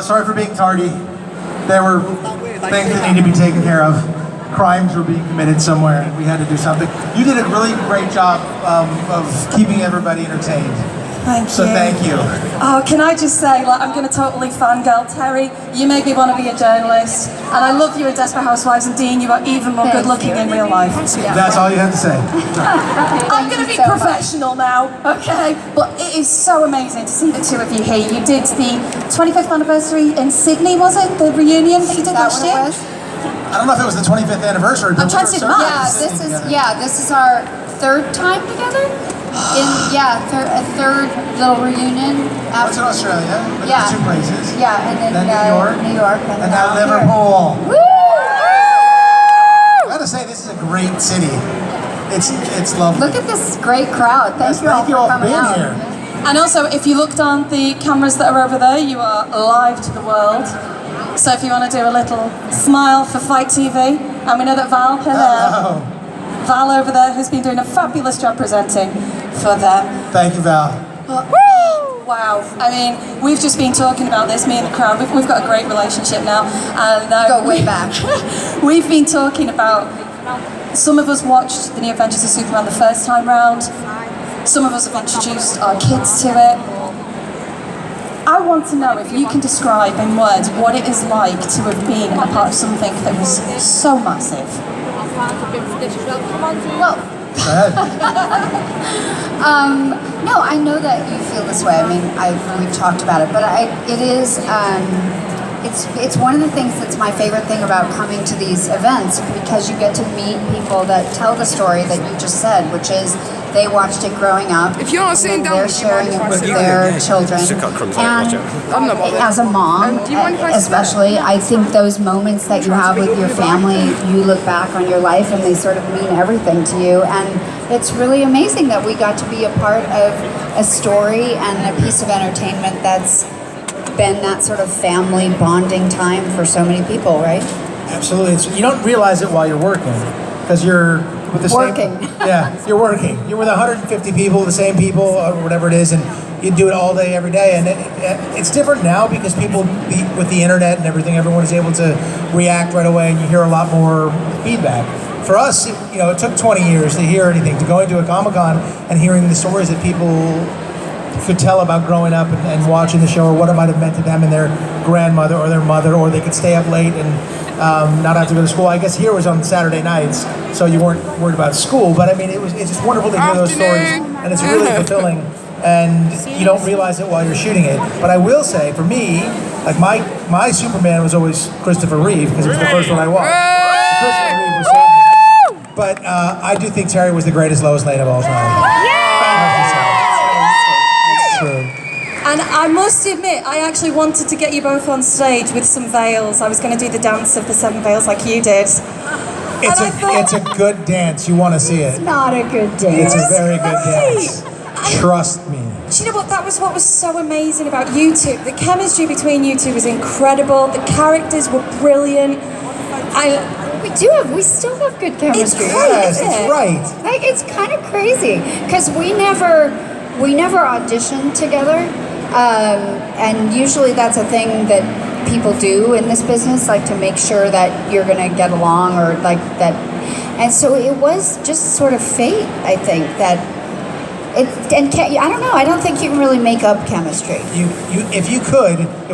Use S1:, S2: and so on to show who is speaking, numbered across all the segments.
S1: Sorry for being tardy. There were things that needed to be taken care of. Crimes were being committed somewhere, and we had to do something. You did a really great job of keeping everybody entertained.
S2: Thank you.
S1: So thank you.
S2: Oh, can I just say, like, I'm going to totally fangirl Teri. You made me want to be a journalist, and I love you in Desperate Housewives, and Dean, you are even more good-looking in real life.
S1: That's all you have to say.
S2: I'm going to be professional now, okay? But it is so amazing to see the two of you here. You did the 25th anniversary in Sydney, was it? The reunion that you did last year?
S1: I don't know if it was the 25th anniversary.
S2: I'm trying to do the math.
S3: This is our third time together. A third little reunion.
S1: What's in Australia?
S3: Yeah.
S1: Two places.
S3: Yeah, and then
S1: New York, and now Liverpool.
S3: Woo!
S1: I gotta say, this is a great city. It's lovely.
S3: Look at this great crowd. Thank you all for coming out.
S1: Here.
S2: And also, if you looked on the cameras that are over there, you are live to the world. So if you want to do a little smile for Fight TV, and we know that Val over there has been doing a fabulous job presenting for them.
S1: Thank you, Val.
S2: Wow. I mean, we've just been talking about this, me and the crowd. We've got a great relationship now. And
S3: go way back.
S2: We've been talking about, some of us watched The New Adventures of Superman the first time round. Some of us have introduced our kids to it. I want to know if you can describe in words what it is like to have been a part of something that was so massive.
S3: Well,
S1: go ahead.
S3: No, I know that you feel this way. I mean, we've talked about it, but it is. It's one of the things that's my favorite thing about coming to these events, because you get to meet people that tell the story that you just said, which is they watched it growing up.
S4: If you're not sitting down,
S3: they're sharing it with their children. And as a mom, especially, I think those moments that you have with your family, you look back on your life and they sort of mean everything to you. And it's really amazing that we got to be a part of a story and a piece of entertainment that's been that sort of family bonding time for so many people, right?
S1: Absolutely. You don't realize it while you're working, because you're with the
S3: working.
S1: You're working. You're with 150 people, the same people, or whatever it is, and you do it all day, every day. And it's different now because people, with the internet and everything, everyone is able to react right away, and you hear a lot more feedback. For us, it took 20 years to hear anything, to go into a Comic-Con and hearing the stories that people could tell about growing up and watching the show, or what it might have meant to them and their grandmother or their mother, or they could stay up late and not have to go to school. I guess here was on Saturday nights, so you weren't worried about school. But I mean, it's just wonderful to hear those stories, and it's really fulfilling. And you don't realize it while you're shooting it. But I will say, for me, like my Superman was always Christopher Reeve, because it was the first one I watched. Christopher Reeve was certainly. But I do think Teri was the greatest Lois Lane of all time.
S2: And I must admit, I actually wanted to get you both on stage with some veils. I was going to do the dance of the 7 veils like you did.
S1: It's a good dance. You want to see it.
S3: It's not a good dance.
S1: It's a very good dance. Trust me.
S2: Do you know what? That was what was so amazing about you two. The chemistry between you two was incredible. The characters were brilliant.
S3: We still have good chemistry.
S2: It's great,
S1: yes, it's right.
S3: Like, it's kind of crazy, because we never auditioned together. And usually that's a thing that people do in this business, like to make sure that you're going to get along, or like that. And so it was just sort of fate, I think, that I don't know, I don't think you can really make up chemistry.
S1: If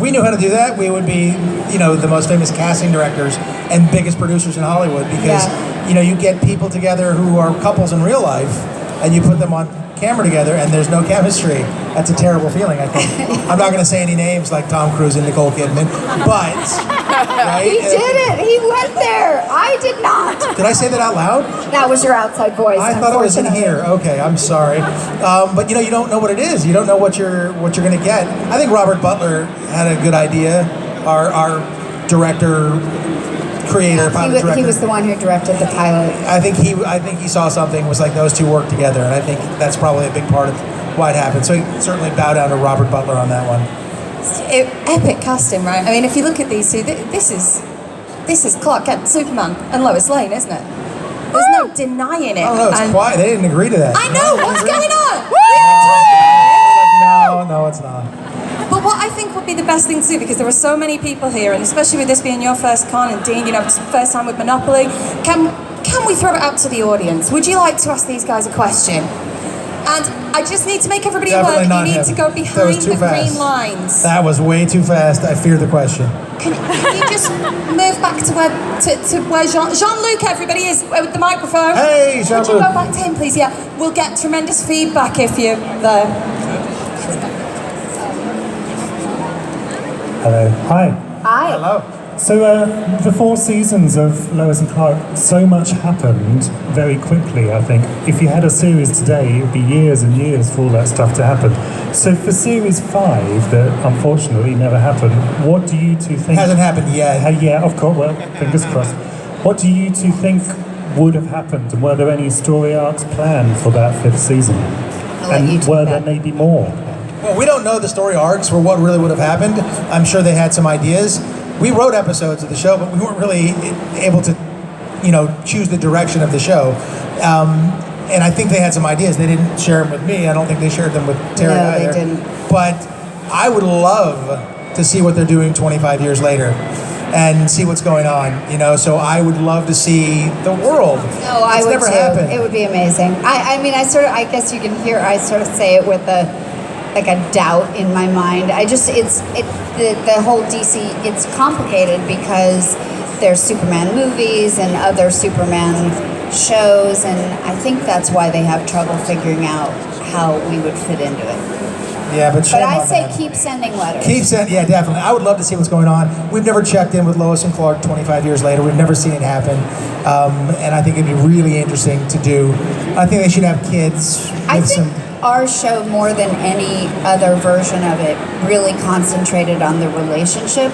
S1: we knew how to do that, we would be, the most famous casting directors and biggest producers in Hollywood, because, you get people together who are couples in real life, and you put them on camera together and there's no chemistry. That's a terrible feeling, I think. I'm not going to say any names like Tom Cruise and Nicole Kidman, but right?
S3: He did it. He went there. I did not.
S1: Did I say that out loud?
S3: That was your outside voice.
S1: I thought it was in here. Okay, I'm sorry. But you don't know what it is. You don't know what you're going to get. I think Robert Butler had a good idea. Our director, creator, pilot director.
S3: He was the one who directed the pilot.
S1: I think he saw something, was like those two work together, and I think that's probably a big part of why it happened. So he certainly bow down to Robert Butler on that one.
S2: Epic casting, right? I mean, if you look at these two, this is Clark Kent, Superman, and Lois Lane, isn't it? There's no denying it.
S1: Oh no, it's quiet. They didn't agree to that.
S2: I know. What's going on?
S1: No, it's not.
S2: But what I think think would be the best thing to do, because there are so many people here, and especially with this being your first con, and Dean, it's the first time with Monopoly, can we throw it out to the audience? Would you like to ask these guys a question? And I just need to make everybody aware that you need to go behind the green lines.
S1: That was way too fast. I fear the question.
S2: Can you just move back to where Jean-Luc, everybody, is with the microphone?
S1: Hey, Jean-Luc.
S2: Would you go back to him, please? Yeah, we'll get tremendous feedback if you're there.
S4: Hello. Hi.
S3: Hi.
S1: Hello.
S4: So the 4 seasons of Lois and Clark, so much happened very quickly, I think. If you had a series today, it would be years and years for all that stuff to happen. So for series 5, that unfortunately never happened, what do you two think...
S1: Hasn't happened yet.
S4: Yeah, of course, well, fingers crossed. What do you two think would have happened, and were there any story arcs planned for that 5th season? And were there maybe more?
S1: Well, we don't know the story arcs for what really would have happened. I'm sure they had some ideas. We wrote episodes of the show, but we weren't really able to, choose the direction of the show. And I think they had some ideas. They didn't share them with me. I don't think they shared them with Teri either.
S3: No, they didn't.
S1: But I would love to see what they're doing 25 years later and see what's going on, so I would love to see the world.
S3: No, I
S1: it's
S3: would
S1: never
S3: too.
S1: happened.
S3: It would be amazing. I guess you can hear, I sort of say it with a doubt in my mind. The whole DC, it's complicated because there's Superman movies and other Superman shows, and I think that's why they have trouble figuring out how we would fit into it.
S1: Yeah, but
S3: I say keep sending letters.
S1: Yeah, definitely. I would love to see what's going on. We've never checked in with Lois and Clark 25 years later. We've never seen it happen. And I think it'd be really interesting to do. I think they should have kids.
S3: I think our show, more than any other version of it, really concentrated on the relationship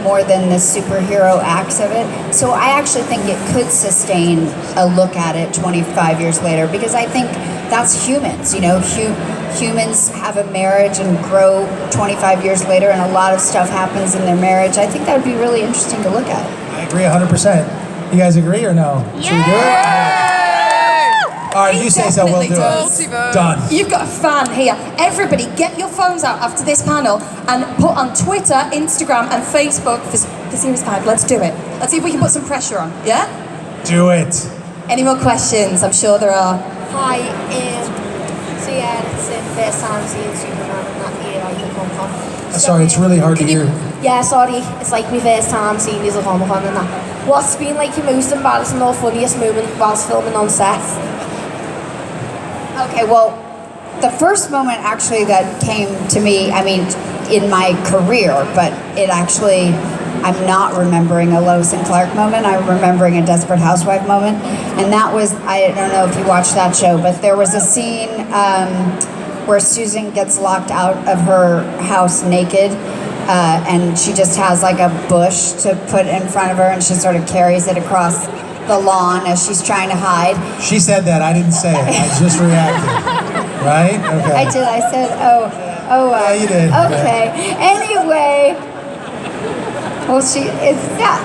S3: more than the superhero acts of it. So I actually think it could sustain a look at it 25 years later, because I think that's humans, humans have a marriage and grow 25 years later, and a lot of stuff happens in their marriage. I think that would be really interesting to look at.
S1: I agree 100%. You guys agree or no? Yeah! Should we do it? Yeah. All right, you say so, we'll do it. Done.
S2: You've got a fan here. Everybody, get your phones out after this panel and put on Twitter, Instagram, and Facebook for Series 5. Let's do it. Let's see if we can put some pressure on. Yeah?
S1: Do it.
S2: Any more questions? I'm sure there are.
S5: Hi, so yeah, it's the first time seeing Superman in that year, like the Comic-Con.
S1: Sorry, it's really hard to hear.
S5: Yeah, sorry, it's like my first time seeing these at Comic-Con and that. What's been like your most embarrassing or funniest moment whilst filming on set?
S3: Okay, well, the first moment actually that came to me, in my career, but I'm not remembering a Lois and Clark moment. I'm remembering a Desperate Housewife moment. And that was, I don't know if you watched that show, but there was a scene where Susan gets locked out of her house naked, and she just has like a bush to put in front of her, and she sort of carries it across the lawn as she's trying to hide.
S1: She said that, I didn't say it, I just reacted. Right? Okay.
S3: I did, I said,
S1: yeah, you did.
S3: Okay, anyway. Well, she said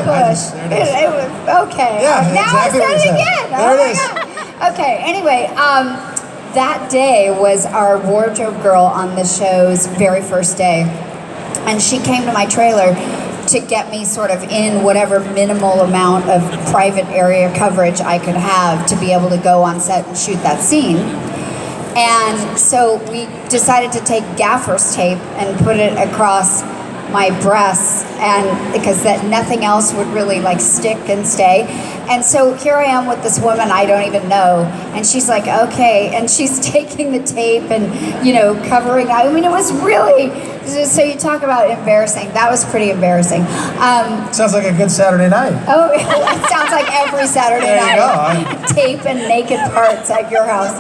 S3: bush. It was okay.
S1: Yeah,
S3: now
S1: exactly
S3: I said it again.
S1: There it is.
S3: Okay. Anyway, that day was our wardrobe girl on the show's very first day, and she came to my trailer to get me sort of in whatever minimal amount of private area coverage I could have to be able to go on set and shoot that scene. And so we decided to take gaffer's tape and put it across my breasts, and because that nothing else would really like stick and stay. And so here I am with this woman I don't even know, and she's like, okay, and she's taking the tape and covering. It was really, so you talk about embarrassing. That was pretty embarrassing.
S1: Sounds like a good Saturday night.
S3: Oh, it sounds like every Saturday night. Tape and naked parts at your house.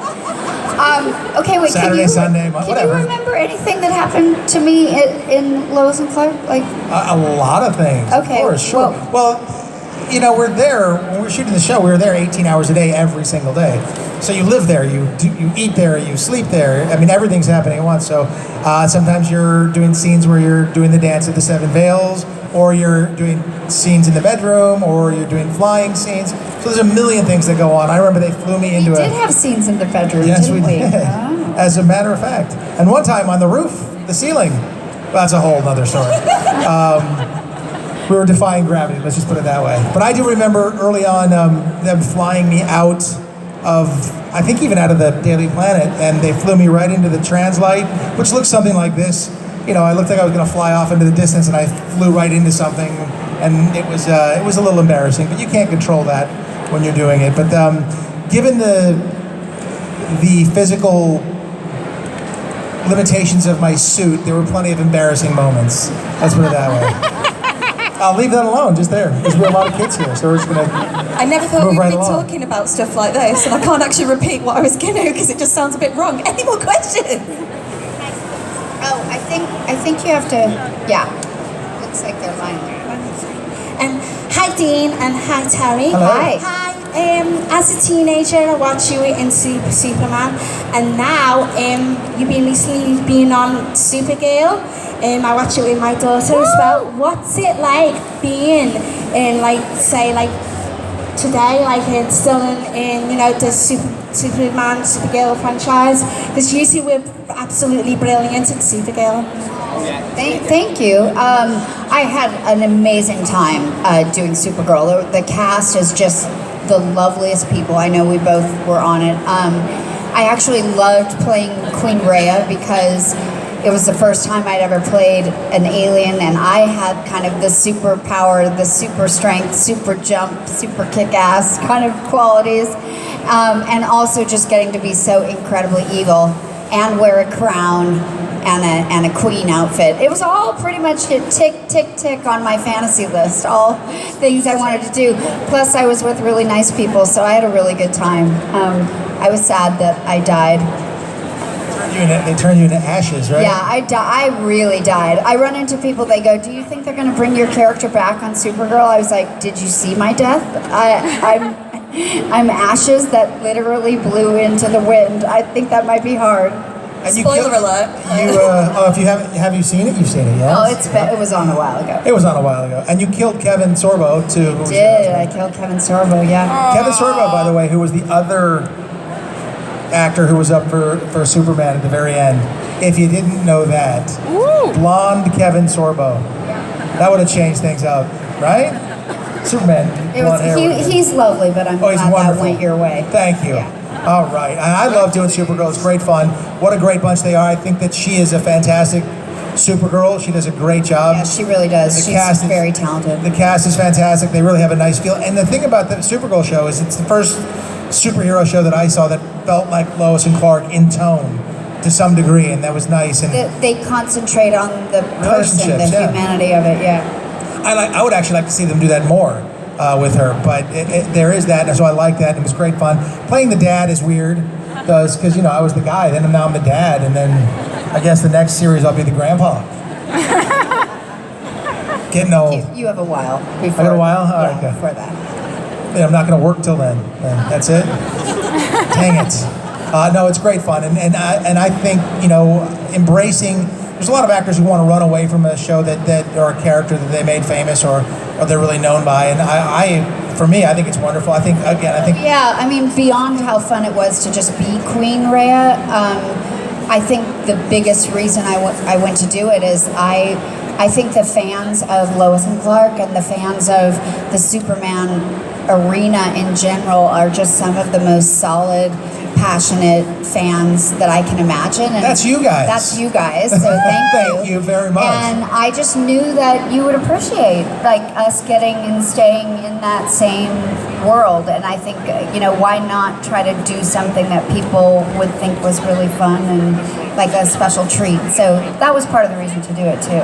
S3: Okay, wait.
S1: Saturday, Sunday, whatever.
S3: Can you remember anything that happened to me in Lois and Clark? Like
S1: a lot of things.
S3: Okay,
S1: of course, sure. Well, we're there when we're shooting the show. We were there 18 hours a day, every single day. So you live there, you eat there, you sleep there. Everything's happening at once. So sometimes you're doing scenes where you're doing the dance of the Seven Veils, or you're doing scenes in the bedroom, or you're doing flying scenes. So there's a million things that go on. I remember they flew me into
S3: We did have scenes in the bedroom,
S1: yes,
S3: didn't we?
S1: Did.
S3: Oh.
S1: As a matter of fact. And one time on the roof, the ceiling. Well, that's a whole other story. We were defying gravity, let's just put it that way. But I do remember early on them flying me out of, I think even out of the Daily Planet, and they flew me right into the translite, which looked something like this. You know, I looked like I was going to fly off into the distance, and I flew right into something, and it was a little embarrassing, but you can't control that when you're doing it. But given the physical limitations of my suit, there were plenty of embarrassing moments. Let's put it that way. I'll leave that alone, just there, because we have a lot of kids here, so we're just going to
S2: I never thought we'd
S1: right
S2: be
S1: along.
S2: talking about stuff like this, and I can't actually repeat what I was going to because it just sounds a bit wrong. Any more questions?
S3: Oh, I think you have to. Yeah. Looks like they're lying there.
S5: Hi Dean and hi Teri.
S1: Hello.
S5: Hi. As a teenager, I watched you in Superman, and now you've been recently been on Supergirl. I watch it with my daughter as well. What's it like being in, like, say, like today, like still in you know, the Superman, Supergirl franchise? Because you two were absolutely brilliant in Supergirl.
S3: Thank you. I had an amazing time doing Supergirl. The cast is just the loveliest people. I know we both were on it. I actually loved playing Queen Rhea because it was the first time I'd ever played an alien, and I had kind of the superpower, the super strength, super jump, super kick-ass kind of qualities, and also just getting to be so incredibly evil and wear a crown and a queen outfit. It was all pretty much hit tick, tick, tick on my fantasy list, all things I wanted to do. Plus I was with really nice people, so I had a really good time. I was sad that I died.
S1: They turn you into ashes, right?
S3: Yeah, I really died. I run into people, they go, do you think they're going to bring your character back on Supergirl? I was like, did you see my death? I'm ashes that literally blew into the wind. I think that might be hard.
S2: Spoiler alert.
S1: If you have you seen it? You've seen it, yeah?
S3: Oh, it was on a while ago.
S1: It was on a while ago. And you killed Kevin Sorbo, too.
S3: I killed Kevin Sorbo, yeah.
S1: Kevin Sorbo, by the way, who was the other actor who was up for Superman at the very end. If you didn't know that. Blonde Kevin Sorbo. That would have changed things up, right? Superman, blonde hair.
S3: He's lovely, but I'm glad that went your way.
S1: Thank you.
S3: Yeah.
S1: All right. And I love doing Supergirl. It's great fun. What a great bunch they are. I think that she is a fantastic Supergirl. She does a great job.
S3: Yeah, she really does. She's very talented.
S1: The cast is fantastic. They really have a nice feel. And the thing about the Supergirl show is it's the first superhero show that I saw that felt like Lois and Clark in tone to some degree, and that was nice. And
S3: they concentrate on the person, the humanity of it, yeah.
S1: I would actually like to see them do that more with her, but there is that, and so I like that. It was great fun. Playing the dad is weird, because you know I was the guy, then now I'm the dad, and then I guess the next series I'll be the grandpa. Getting old.
S3: You have a while before.
S1: I got a while? All right, okay.
S3: Before that.
S1: Yeah, I'm not going to work till then. That's it. Dang it. No, it's great fun, and I think, you know, embracing. There's a lot of actors who want to run away from a show that or a character that they made famous or they're really known by, and for me, I think it's wonderful. I think.
S3: Yeah, I mean, beyond how fun it was to just be Queen Rhea, I think the biggest reason I went to do it is I think the fans of Lois and Clark and the fans of the Superman arena in general are just some of the most solid, passionate fans that I can imagine. And
S1: that's you guys.
S3: That's you guys, so thank you.
S1: Thank you very much.
S3: And I just knew that you would appreciate, like, us getting and staying in that same world. And I think, you know, why not try to do something that people would think was really fun and like a special treat. So that was part of the reason to do it too.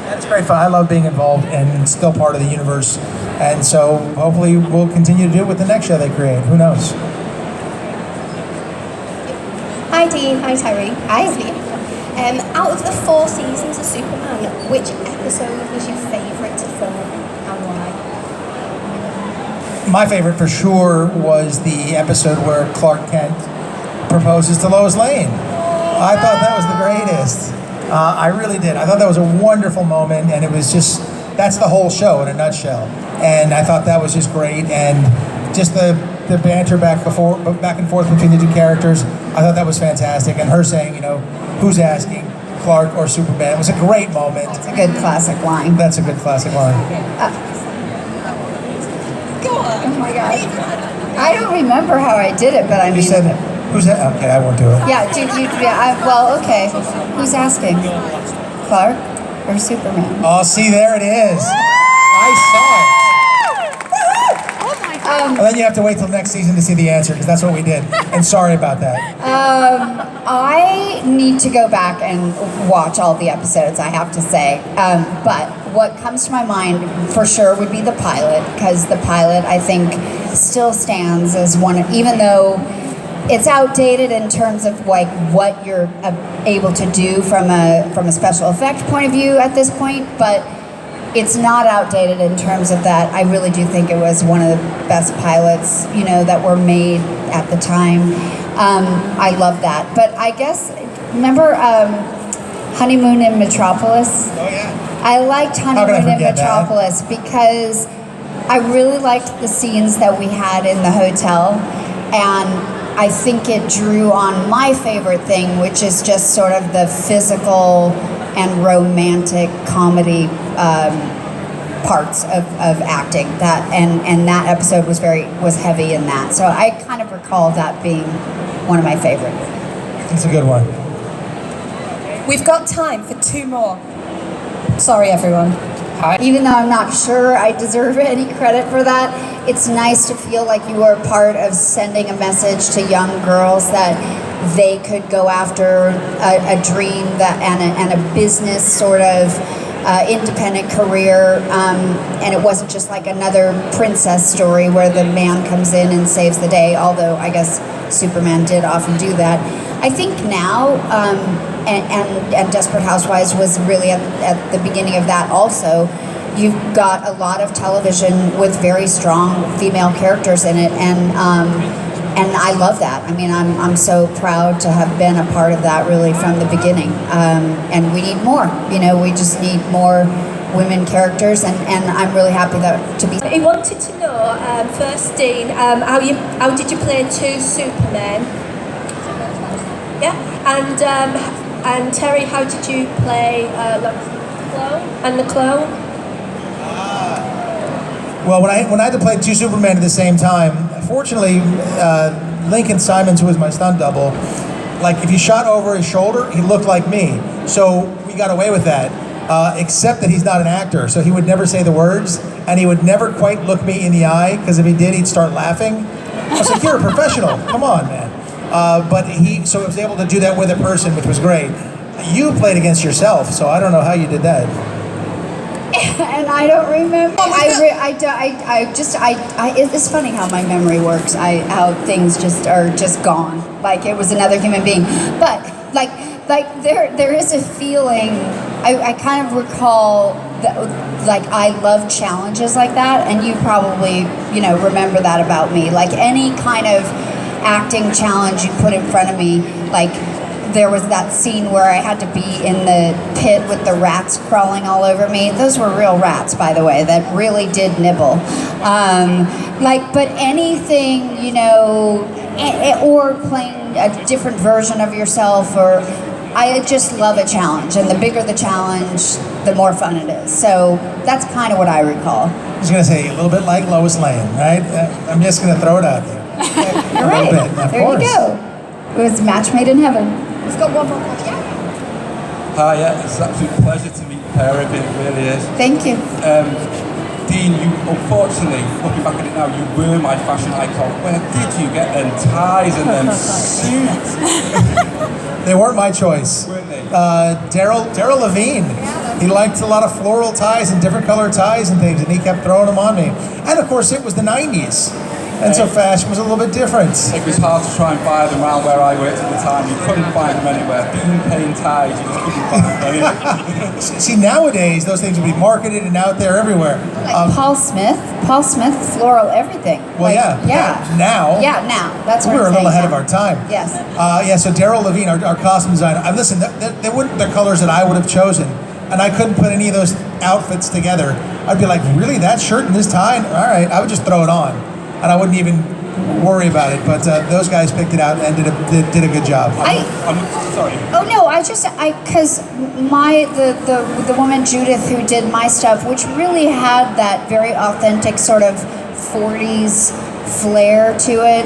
S1: That's great fun. I love being involved and still part of the universe. And so hopefully we'll continue to do it with the next show they create. Who knows?
S5: Hi Dean, hi Teri.
S3: Hi.
S5: Out of the 4 seasons of Superman, which episode was your favourite to film and why?
S1: My favorite for sure was the episode where Clark Kent proposes to Lois Lane. I thought that was the greatest. I really did. I thought that was a wonderful moment, and it was just, that's the whole show in a nutshell. And I thought that was just great, and just the banter back and forth between the two characters, I thought that was fantastic. And her saying, you know, who's asking? Clark or Superman. It was a great moment.
S3: It's a good classic line.
S1: That's a good classic line.
S3: Go on. Oh my God. I don't remember how I did it, but I mean.
S1: You said, who's that? Okay, I won't do it.
S3: Yeah, well, okay. Who's asking? Clark or Superman?
S1: Oh, see, there it is. I saw it. And then you have to wait till next season to see the answer, because that's what we did. And sorry about that.
S3: I need to go back and watch all the episodes, I have to say. But what comes to my mind for sure would be the pilot, because the pilot, I think, still stands as one, even though it's outdated in terms of like what you're able to do from a special effect point of view at this point, but it's not outdated in terms of that. I really do think it was one of the best pilots, that were made at the time. I love that. But I guess, remember Honeymoon in Metropolis?
S1: Oh, yeah.
S3: I liked Honeymoon in Metropolis because I really liked the scenes that we had in the hotel, and I think it drew on my favorite thing, which is just sort of the physical and romantic comedy parts of acting. That and that episode was heavy in that. So I kind of recall that being one of my favorite.
S1: It's a good one.
S2: We've got time for 2 more. Sorry, everyone.
S3: Even though I'm not sure I deserve any credit for that, it's nice to feel like you are part of sending a message to young girls that they could go after a dream and a business sort of independent career, and it wasn't just like another princess story where the man comes in and saves the day, although I guess Superman did often do that. I think now, and Desperate Housewives was really at the beginning of that also, you've got a lot of television with very strong female characters in it, and I love that. I mean, I'm so proud to have been a part of that really from the beginning. And we need more. We just need more women characters, and I'm really happy to be.
S6: He wanted to know, first, Dean, how did you play 2 Supermen? Yeah, and Teri, how did you play the clone?
S1: Well, when I had to play 2 Supermen at the same time, fortunately, Lincoln Simons, who was my stunt double, like if you shot over his shoulder, he looked like me. So we got away with that, except that he's not an actor, so he would never say the words, and he would never quite look me in the eye, because if he did, he'd start laughing. I was like, you're a professional, come on, man. But he was able to do that with a person, which was great. You played against yourself, so I don't know how you did that.
S3: And I don't remember. It's funny how my memory works. How things are just gone. Like it was another human being. But like there is a feeling. I kind of recall that, like, I love challenges like that, and you probably remember that about me. Like any kind of acting challenge you put in front of me, like. There was that scene where I had to be in the pit with the rats crawling all over me. Those were real rats, by the way, that really did nibble. But anything, or playing a different version of yourself, or I just love a challenge. And the bigger the challenge, the more fun it is. So that's kind of what I recall.
S1: I was going to say, a little bit like Lois Lane, right? I'm just going to throw it out there.
S3: All right, there you go. It was a match made in heaven. We've got one more question.
S7: Hi, yeah, it's an absolute pleasure to meet the pair of you, it really is.
S3: Thank you.
S7: Dean, you unfortunately, looking back at it now, you were my fashion icon. Where did you get them ties and them suits?
S1: They weren't my choice.
S7: Weren't they?
S1: Daryl Levine. He liked a lot of floral ties and different color ties and things, and he kept throwing them on me. And of course, it was the 90s. And so fashion was a little bit different.
S7: It was hard to try and buy them around where I worked at the time. You couldn't find them anywhere. Bean Cain ties, you just couldn't find them anywhere.
S1: See, nowadays, those things would be marketed and out there everywhere.
S3: Like Paul Smith, floral everything.
S1: Well,
S3: like,
S1: yeah. Now.
S3: Yeah, now. That's what
S1: we were
S3: I'm
S1: a little
S3: saying,
S1: ahead of our time.
S3: Yes.
S1: So Daryl Levine, our costume designer, listen, they weren't the colors that I would have chosen. And I couldn't put any of those outfits together. I'd be like, really, that shirt and this tie? All right, I would just throw it on. And I wouldn't even worry about it. But those guys picked it out and did a good job.
S7: I'm sorry.
S3: Oh no, because the woman Judith who did my stuff, which really had that very authentic sort of 40s flair to it,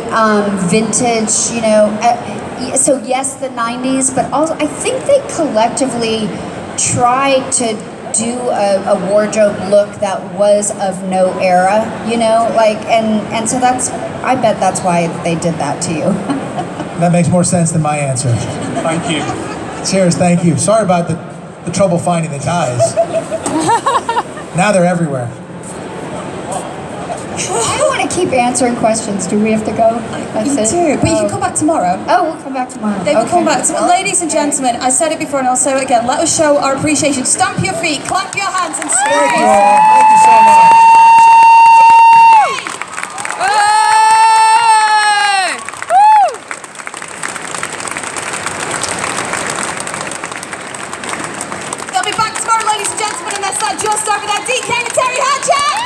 S3: vintage, you know. So yes, the 90s, but also I think they collectively tried to do a wardrobe look that was of no era, you know, like, and so I bet that's why they did that to you.
S1: That makes more sense than my answer.
S7: Thank you.
S1: Cheers, thank you. Sorry about the trouble finding the ties. Now they're everywhere.
S3: I don't want to keep answering questions. Do we have to go?
S2: You do, but you can come back tomorrow.
S3: Oh, we'll come back tomorrow.
S2: They will come back. Ladies and gentlemen, I said it before and I'll say it again. Let us show our appreciation. Stamp your feet, clap your hands, and
S1: Thank you
S2: scream.
S1: all. Thank you so much.
S2: They'll be back tomorrow, ladies and gentlemen, and that's that just over there. Cain and Teri, hand check.